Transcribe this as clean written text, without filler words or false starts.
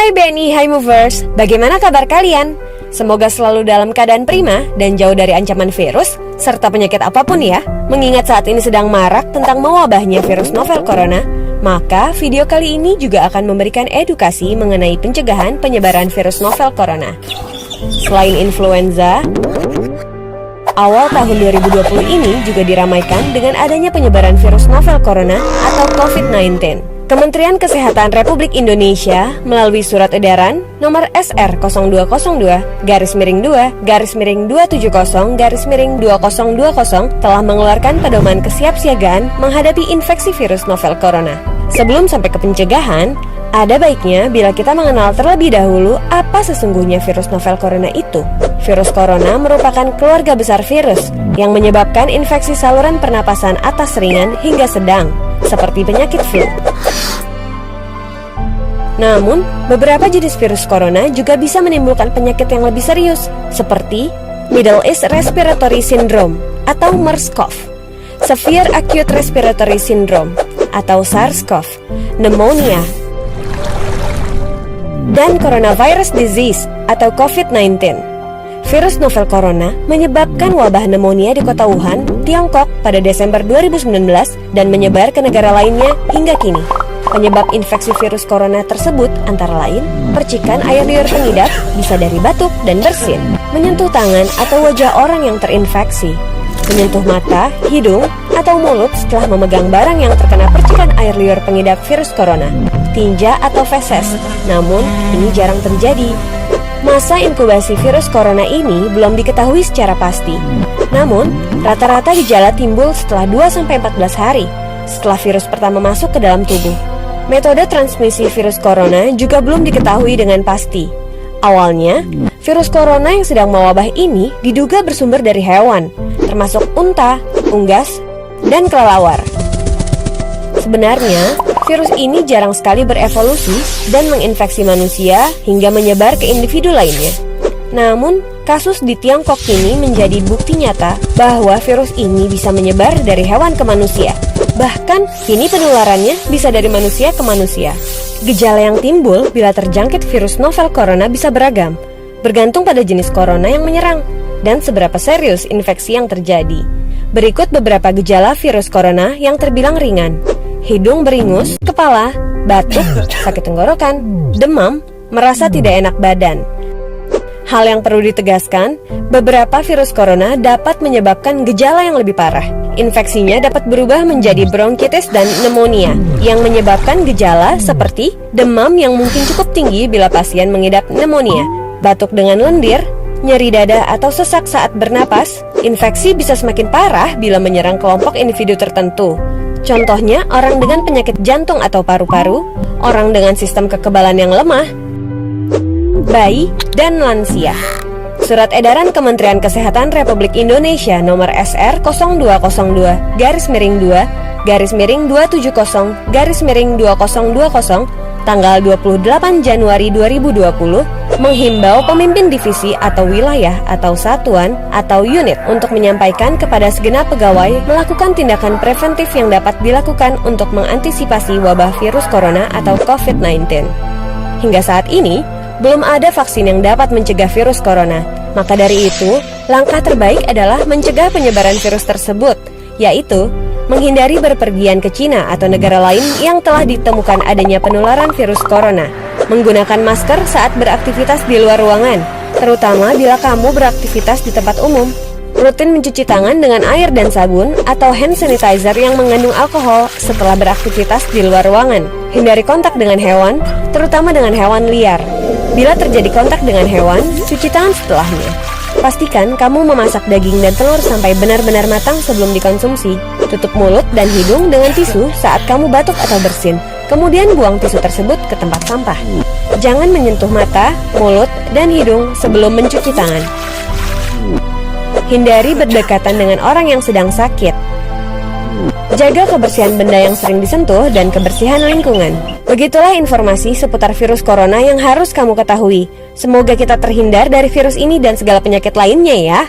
Hai BNI, hai Movers, bagaimana kabar kalian? Semoga selalu dalam keadaan prima dan jauh dari ancaman virus, serta penyakit apapun ya. Mengingat saat ini sedang marak tentang mewabahnya virus novel corona, maka video kali ini juga akan memberikan edukasi mengenai pencegahan penyebaran virus novel corona. Selain influenza, awal tahun 2020 ini juga diramaikan dengan adanya penyebaran virus novel corona atau COVID-19. Kementerian Kesehatan Republik Indonesia melalui surat edaran nomor SR 0202-270-2020 telah mengeluarkan pedoman kesiapsiagaan menghadapi infeksi virus novel corona. Sebelum sampai ke pencegahan, ada baiknya bila kita mengenal terlebih dahulu apa sesungguhnya virus novel corona itu. Virus corona merupakan keluarga besar virus yang menyebabkan infeksi saluran pernapasan atas ringan hingga sedang, seperti penyakit flu. Namun, beberapa jenis virus corona juga bisa menimbulkan penyakit yang lebih serius, seperti Middle East Respiratory Syndrome atau MERS-CoV, Severe Acute Respiratory Syndrome atau SARS-CoV, pneumonia, dan Coronavirus Disease atau COVID-19. Virus novel corona menyebabkan wabah pneumonia di kota Wuhan, Tiongkok pada Desember 2019 dan menyebar ke negara lainnya hingga kini. Penyebab infeksi virus corona tersebut antara lain percikan air liur pengidap bisa dari batuk dan bersin, menyentuh tangan atau wajah orang yang terinfeksi, menyentuh mata, hidung, atau mulut setelah memegang barang yang terkena percikan air liur pengidap virus corona, tinja atau feses. Namun, ini jarang terjadi. Masa inkubasi virus corona ini belum diketahui secara pasti. Namun, rata-rata gejala timbul setelah 2-14 hari setelah virus pertama masuk ke dalam tubuh. Metode transmisi virus corona juga belum diketahui dengan pasti. Awalnya, virus corona yang sedang mewabah ini diduga bersumber dari hewan, termasuk unta, unggas, dan kelelawar. Sebenarnya, virus ini jarang sekali berevolusi dan menginfeksi manusia hingga menyebar ke individu lainnya. Namun, kasus di Tiongkok ini menjadi bukti nyata bahwa virus ini bisa menyebar dari hewan ke manusia. Bahkan, kini penularannya bisa dari manusia ke manusia. Gejala yang timbul bila terjangkit virus novel corona bisa beragam, bergantung pada jenis corona yang menyerang dan seberapa serius infeksi yang terjadi. Berikut beberapa gejala virus corona yang terbilang ringan: hidung beringus, kepala, batuk, sakit tenggorokan, demam, merasa tidak enak badan. Hal yang perlu ditegaskan, beberapa virus corona dapat menyebabkan gejala yang lebih parah. Infeksinya dapat berubah menjadi bronkitis dan pneumonia, yang menyebabkan gejala seperti demam yang mungkin cukup tinggi bila pasien mengidap pneumonia, batuk dengan lendir, nyeri dada atau sesak saat bernapas. Infeksi bisa semakin parah bila menyerang kelompok individu tertentu. Contohnya, orang dengan penyakit jantung atau paru-paru, orang dengan sistem kekebalan yang lemah, bayi, dan lansia. Surat edaran Kementerian Kesehatan Republik Indonesia nomor SR 0202-270-2020 tanggal 28 Januari 2020 menghimbau pemimpin divisi atau wilayah atau satuan atau unit untuk menyampaikan kepada segenap pegawai melakukan tindakan preventif yang dapat dilakukan untuk mengantisipasi wabah virus corona atau COVID-19. Hingga saat ini, belum ada vaksin yang dapat mencegah virus corona. Maka dari itu, langkah terbaik adalah mencegah penyebaran virus tersebut, yaitu menghindari berpergian ke Cina atau negara lain yang telah ditemukan adanya penularan virus corona, menggunakan masker saat beraktivitas di luar ruangan, terutama bila kamu beraktivitas di tempat umum, rutin mencuci tangan dengan air dan sabun atau hand sanitizer yang mengandung alkohol setelah beraktivitas di luar ruangan, hindari kontak dengan hewan, terutama dengan hewan liar. Bila terjadi kontak dengan hewan, cuci tangan setelahnya. Pastikan kamu memasak daging dan telur sampai benar-benar matang sebelum dikonsumsi. Tutup mulut dan hidung dengan tisu saat kamu batuk atau bersin. Kemudian buang tisu tersebut ke tempat sampah. Jangan menyentuh mata, mulut, dan hidung sebelum mencuci tangan. Hindari berdekatan dengan orang yang sedang sakit. Jaga kebersihan benda yang sering disentuh dan kebersihan lingkungan. Begitulah informasi seputar virus corona yang harus kamu ketahui. Semoga kita terhindar dari virus ini dan segala penyakit lainnya ya.